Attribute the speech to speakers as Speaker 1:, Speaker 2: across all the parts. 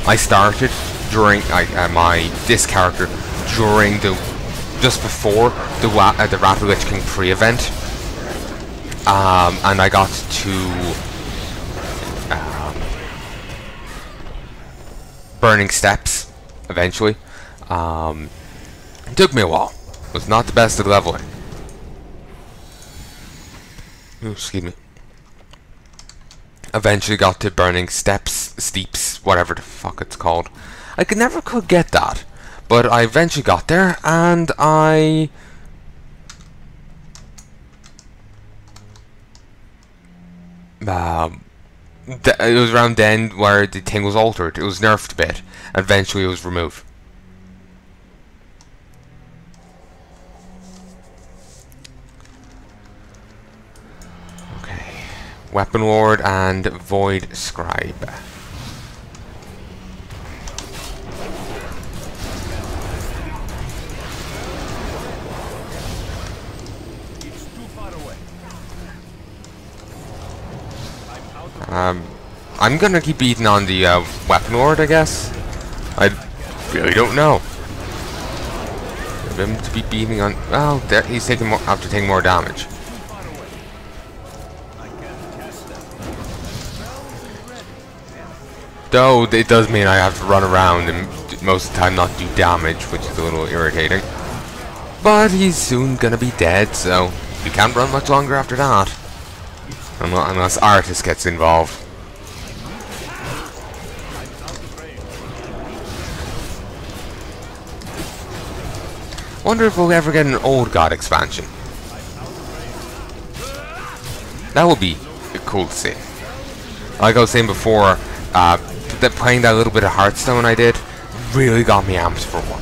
Speaker 1: I started during this character during just before the Wrath of the Lich King pre-event, and I got to Burning Steps eventually. It took me a while. It was not the best at leveling. Ooh, excuse me. Eventually got to Burning Steeps, whatever the fuck it's called. I never could get that, but I eventually got there, and it was around then where the thing was altered. It was nerfed a bit, and eventually it was removed. Okay, Weapon Lord and Void Scribe. I'm gonna keep beating on the Weapon Lord, I guess. I really don't know. Him to be beating on. Well, he's taking more after taking more damage. Though it does mean I have to run around and most of the time not do damage, which is a little irritating. But he's soon gonna be dead, so you can't run much longer after that. Unless Artist gets involved. Wonder if we'll ever get an Old God expansion. That would be cool to see. Like I was saying before, playing that little bit of Hearthstone I did really got me amped for one.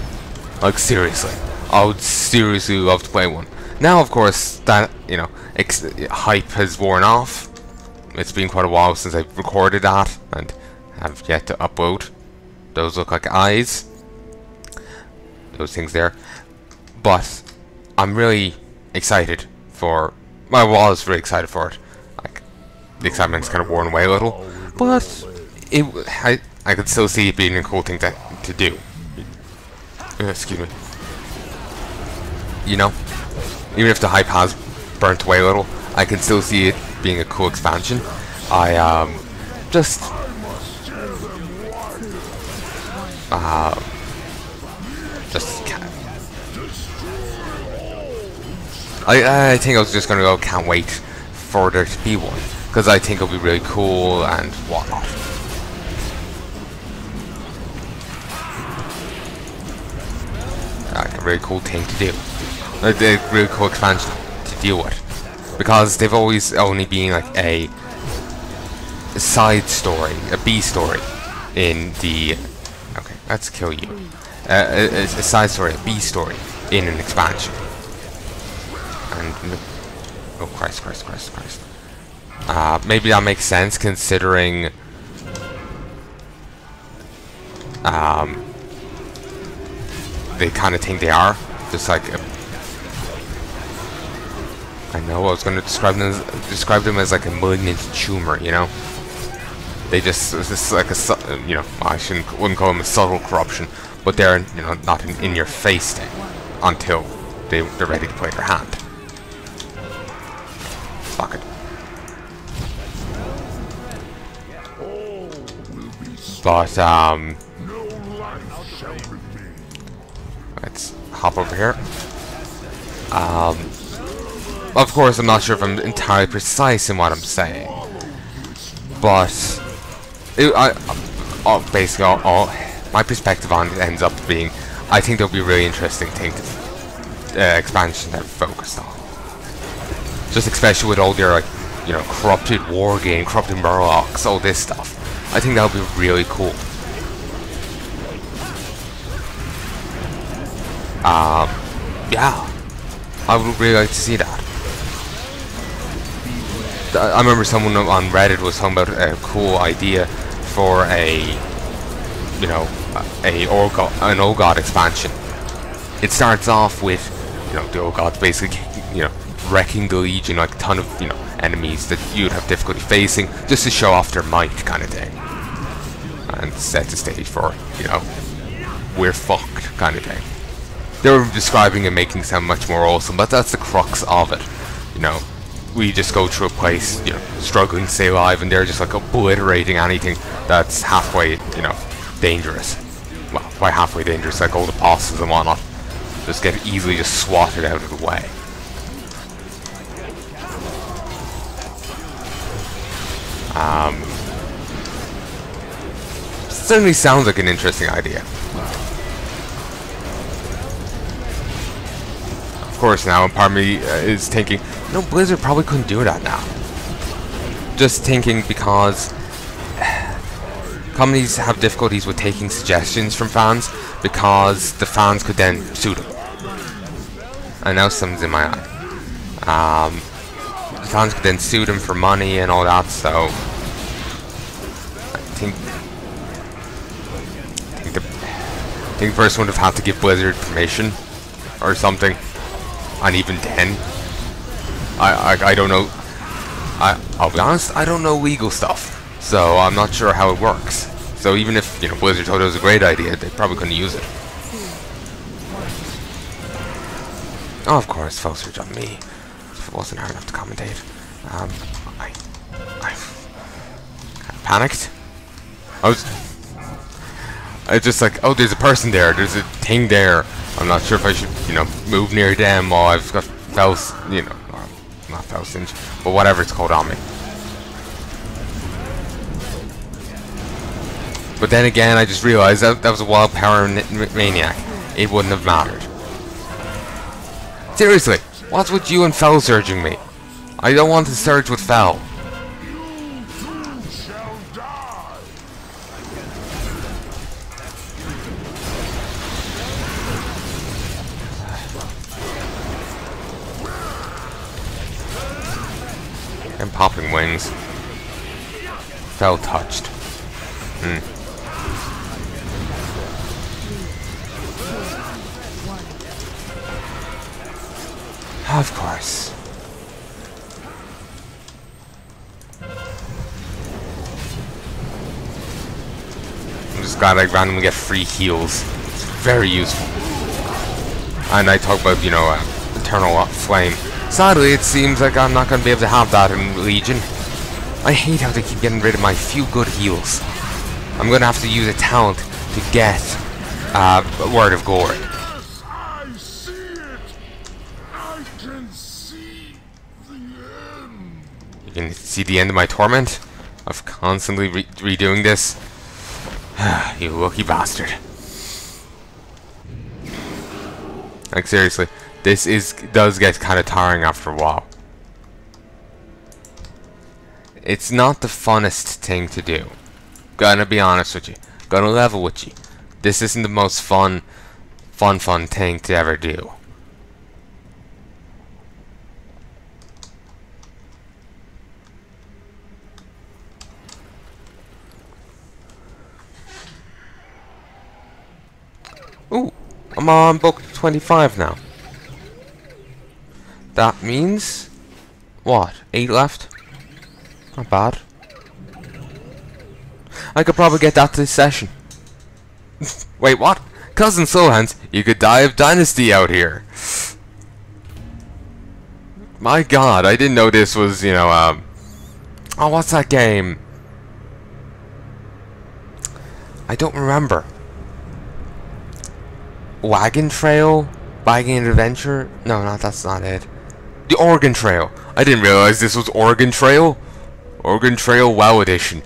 Speaker 1: Like seriously, I would seriously love to play one. Now, of course, that hype has worn off. It's been quite a while since I've recorded that and have yet to upload. Those look like eyes. Those things there. But I'm really excited for. I was really excited for it. Like the excitement's kind of worn away a little, but I could still see it being a cool thing to do. Excuse me. You know, even if the hype has burnt away a little, I can still see it being a cool expansion. I just can't. I think I was just gonna go. Can't wait for there to be one, because I think it'll be really cool and whatnot. Like a really cool thing to do. A really cool expansion to deal with, because they've always only been like a side story, a B story in the. Okay, let's kill you. A side story, a B story in an expansion. And oh Christ! Maybe that makes sense considering they kind of think they are just like I know I was going to describe them as like a malignant tumor, you know. They just it's just like a I wouldn't call them a subtle corruption, but they're not in your face thing until they're ready to play their hand. Fuck it. But let's hop over here. Of course, I'm not sure if I'm entirely precise in what I'm saying, but basically all my perspective on it ends up being, I think there'll be a really interesting thing to expansion that focused on. Just especially with all their corrupted war game, corrupted murlocs, all this stuff. I think that'll be really cool. Yeah, I would really like to see that. I remember someone on Reddit was talking about a cool idea for an Old God expansion. It starts off with the Old Gods basically wrecking the Legion, like a ton of enemies that you'd have difficulty facing, just to show off their might, kind of thing. And set the stage for, you know, we're fucked kind of thing. They were describing and making it sound much more awesome, but that's the crux of it. You know, we just go through a place, you know, struggling to stay alive, and they're just like obliterating anything that's halfway, you know, dangerous. Well, by halfway dangerous, like all the bosses and whatnot, just get easily just swatted out of the way. Certainly sounds like an interesting idea. Of course, now part of me is thinking, no, Blizzard probably couldn't do that now. Just thinking because companies have difficulties with taking suggestions from fans because the fans could then sue them. And now something's in my eye. The fans could then sue them for money and all that, so I think the person would have had to give Blizzard permission or something, and even then, I don't know. I'll be honest, I don't know legal stuff, so I'm not sure how it works. So even if, you know, Blizzard thought it was a great idea, they probably couldn't use it. Oh, of course, folks are on me. If it wasn't hard enough to commentate, I panicked. I just like, oh, there's a person there, there's a thing there. I'm not sure if I should, you know, move near them, or I've got you know, not Faustinge, but whatever it's called on me. But then again, I just realized that was a wild power maniac. It wouldn't have mattered. Seriously, what's with you and Fel surging me? I don't want to surge with Fel. And popping wings. Fel touched. Of course. I'm just glad I randomly get free heals. It's very useful. And I talk about, you know, Eternal Flame. Sadly, it seems like I'm not going to be able to have that in Legion. I hate how they keep getting rid of my few good heals. I'm going to have to use a talent to get Word of Glory.
Speaker 2: Yes, I see it. I can see the end.
Speaker 1: You can see the end of my torment of constantly redoing this. You lucky bastard. Like, seriously, this does get kind of tiring after a while. It's not the funnest thing to do. Gonna be honest with you. Gonna level with you. This isn't the most fun thing to ever do. Ooh, I'm on book 25 now. That means what? 8 left? Not bad. I could probably get that this session. Wait, what? Cousin Soulhands, you could die of Dynasty out here. My god, I didn't know this was, you know, oh, what's that game? I don't remember. Wagon Trail? Wagon Adventure? No, that's not it. The Oregon Trail. I didn't realize this was Oregon Trail. Oregon Trail WoW Edition.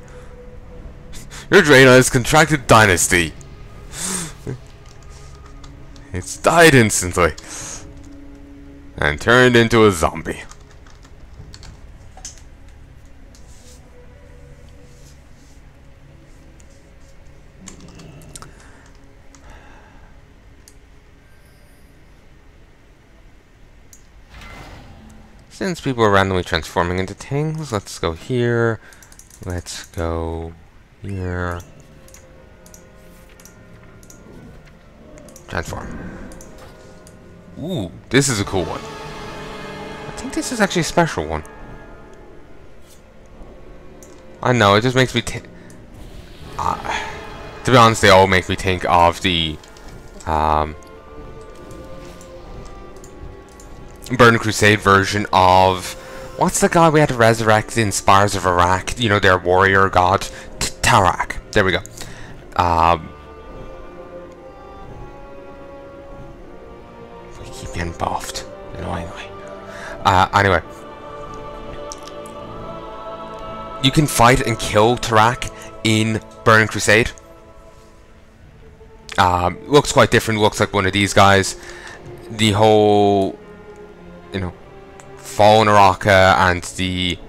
Speaker 1: Your Draenei has contracted Dynasty. It's died instantly. And turned into a zombie. Since people are randomly transforming into things, let's go here. Let's go here. Transform. Ooh, this is a cool one. I think this is actually a special one. I know, it just makes me To be honest, they all make me think of the Burning Crusade version of, what's the god we had to resurrect in Spires of Iraq? You know, their warrior god, Tarak. There we go. We keep getting buffed, annoyingly. Anyway, you can fight and kill Tarak in Burning Crusade. Looks quite different. Looks like one of these guys. The whole, you know, Fallen Araka and the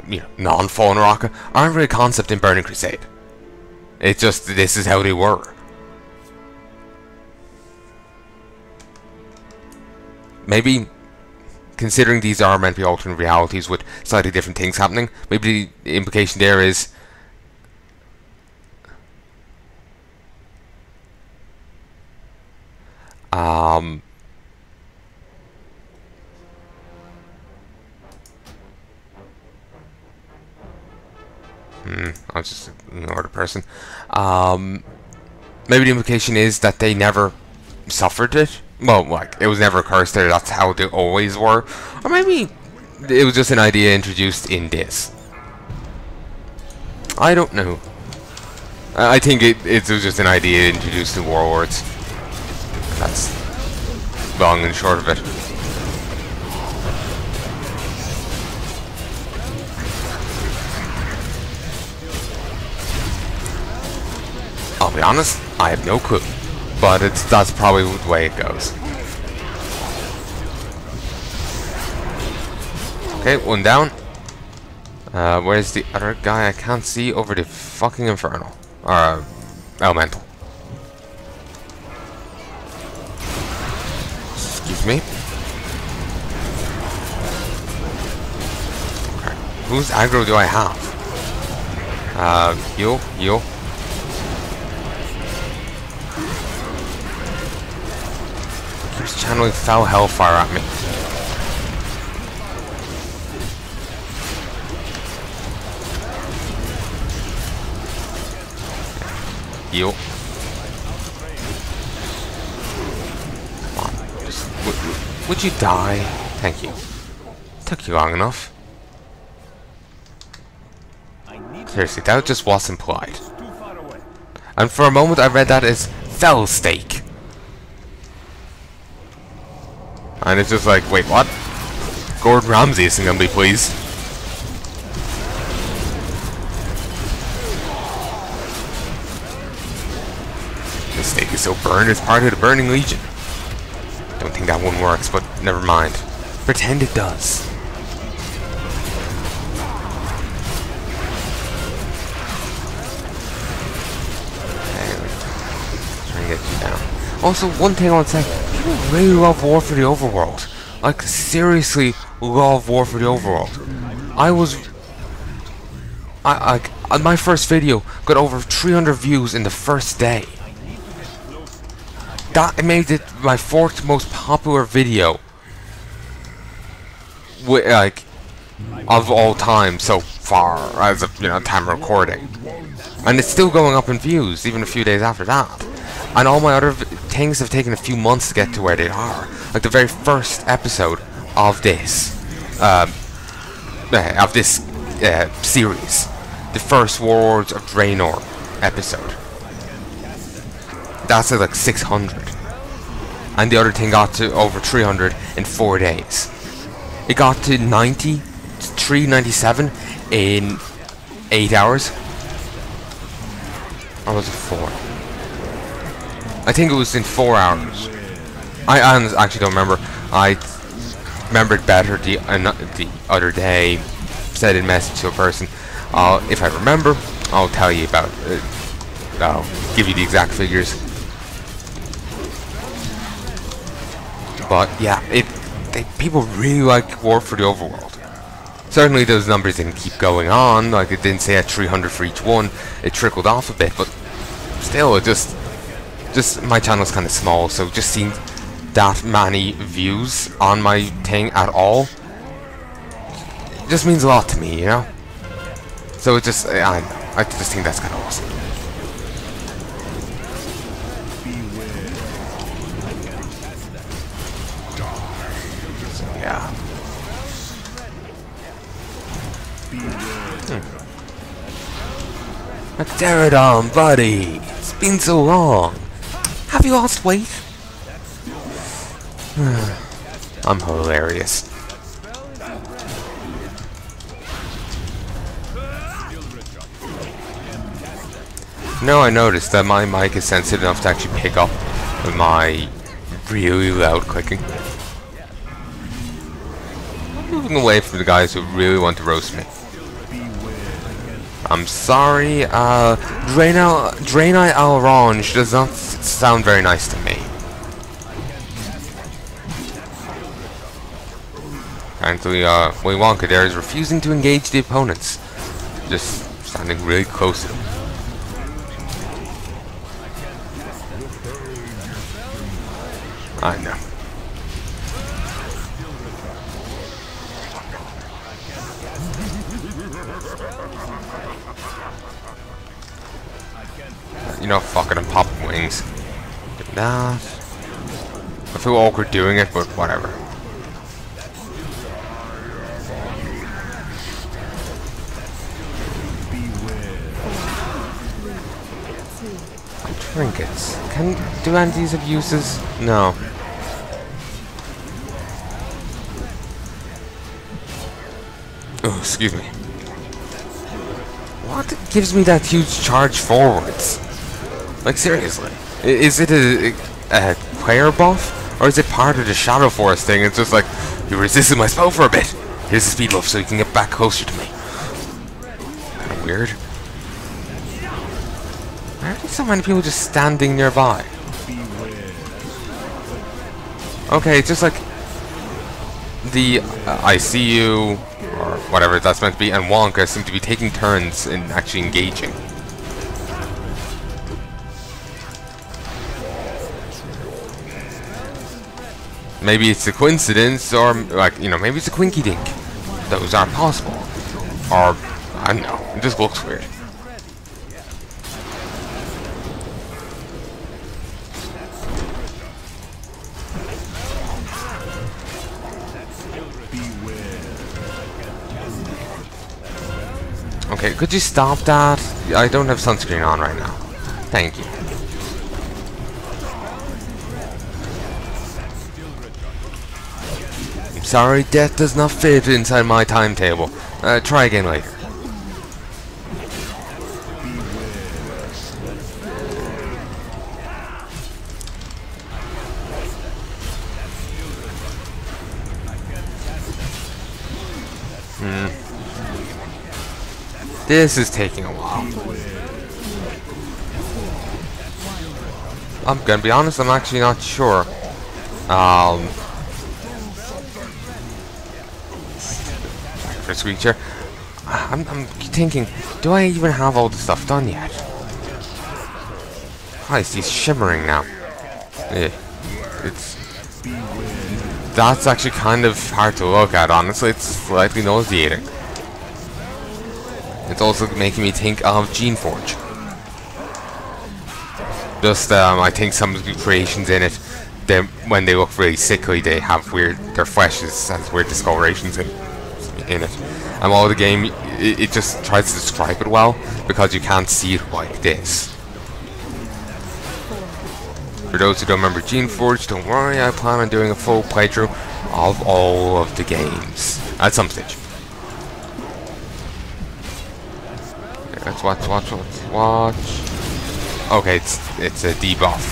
Speaker 1: you know, non-Fallen Araka aren't really a concept in Burning Crusade. It's just, this is how they were. Maybe, considering these are meant to be alternate realities with slightly different things happening, maybe the implication there is I'll just ignore the person. Maybe the implication is that they never suffered it. Well, like, it was never a curse there, that's how they always were. Or maybe it was just an idea introduced in this. I don't know. I think it was just an idea introduced in Warlords. That's long and short of it. I'll be honest, I have no clue, but that's probably the way it goes. Okay, one down. Where's the other guy? I can't see over the fucking Inferno. Or, Elemental. Excuse me. Okay. Whose aggro do I have? Heal. Keeps channeling foul hellfire at me. Heal. Come on. Just, would you die? Thank you. Took you long enough. Seriously, that just wasn't polite. And for a moment I read that as fell steak. And it's just like, wait, what? Gordon Ramsay isn't gonna be pleased. The steak is so burned, it's part of the Burning Legion. Don't think that one works, but never mind. Pretend it does. Trying to get you down. Also, one thing I want to say, people really love War for the Overworld. Like, seriously love War for the Overworld. My first video got over 300 views in the first day. That made it my 4th most popular video, like, of all time so far, as of, you know, time of recording. And it's still going up in views, even a few days after that. And all my other things have taken a few months to get to where they are. Like the very first episode of this, series, the first Warlords of Draenor episode. That's at like 600. And the other thing got to over 300 in 4 days. It got to 90, 397 in 8 hours. Or was it 4? I think it was in 4 hours. I actually don't remember. I remembered better the other day. Said in message to a person. If I remember, I'll tell you about it. I'll give you the exact figures. But yeah, people really like War for the Overworld. Certainly those numbers didn't keep going on. Like, it didn't say at 300 for each one. It trickled off a bit, but still, it just my channel's kind of small, so just seeing that many views on my thing at all, it just means a lot to me, you know? So it just, I don't know. I just think that's kind of awesome. Yeah. Pterodon, buddy! It's been so long! Have you lost weight? I'm hilarious. No, I noticed that my mic is sensitive enough to actually pick up my really loud clicking. I'm moving away from the guys who really want to roast me. I'm sorry, Draenei Orange does not sound very nice to me. Frankly, Willy Wonka there is refusing to engage the opponents. Just standing really close to them. I know. You know, fuck it, I'm popping wings. Do that. I feel awkward doing it, but whatever. Trinkets. Do any of these have uses? No. Oh, excuse me. What gives me that huge charge forwards? Like, seriously. Is it a player buff? Or is it part of the Shadow Force thing? It's just like, you resisted my spell for a bit. Here's the speed buff so you can get back closer to me. Kinda weird. Why are there so many people just standing nearby? Okay, it's just like the I see you, or whatever that's meant to be, and Wonka seem to be taking turns in actually engaging. Maybe it's a coincidence, or like, you know, maybe it's a quinky dink. Those aren't possible. Or, I don't know, it just looks weird. Okay, could you stop that? I don't have sunscreen on right now. Thank you. I'm sorry, death does not fit inside my timetable. Try again later. This is taking a while. I'm gonna be honest, I'm actually not sure. For Screecher, I'm thinking, do I even have all the stuff done yet? Christ, he's shimmering now. Yeah, that's actually kind of hard to look at, honestly. It's slightly nauseating. It's also making me think of Geneforge. Just, I think some of the creations in it, when they look really sickly, they have weird, their flesh has weird discolorations in it. And while the game, it just tries to describe it well, because you can't see it like this. For those who don't remember Geneforge, don't worry, I plan on doing a full playthrough of all of the games at some stage. Let's watch. Okay, it's a debuff.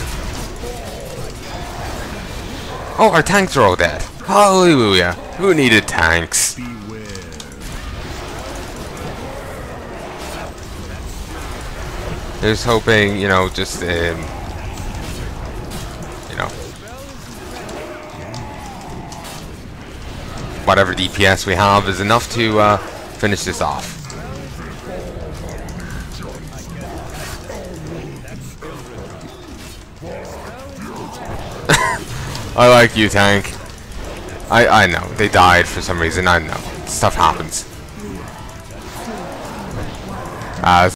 Speaker 1: Oh, our tanks are all dead. Hallelujah. Who needed tanks? Just hoping, you know, just you know, whatever DPS we have is enough to finish this off. I like you, tank. I know, they died for some reason, I know. Stuff happens. Uh,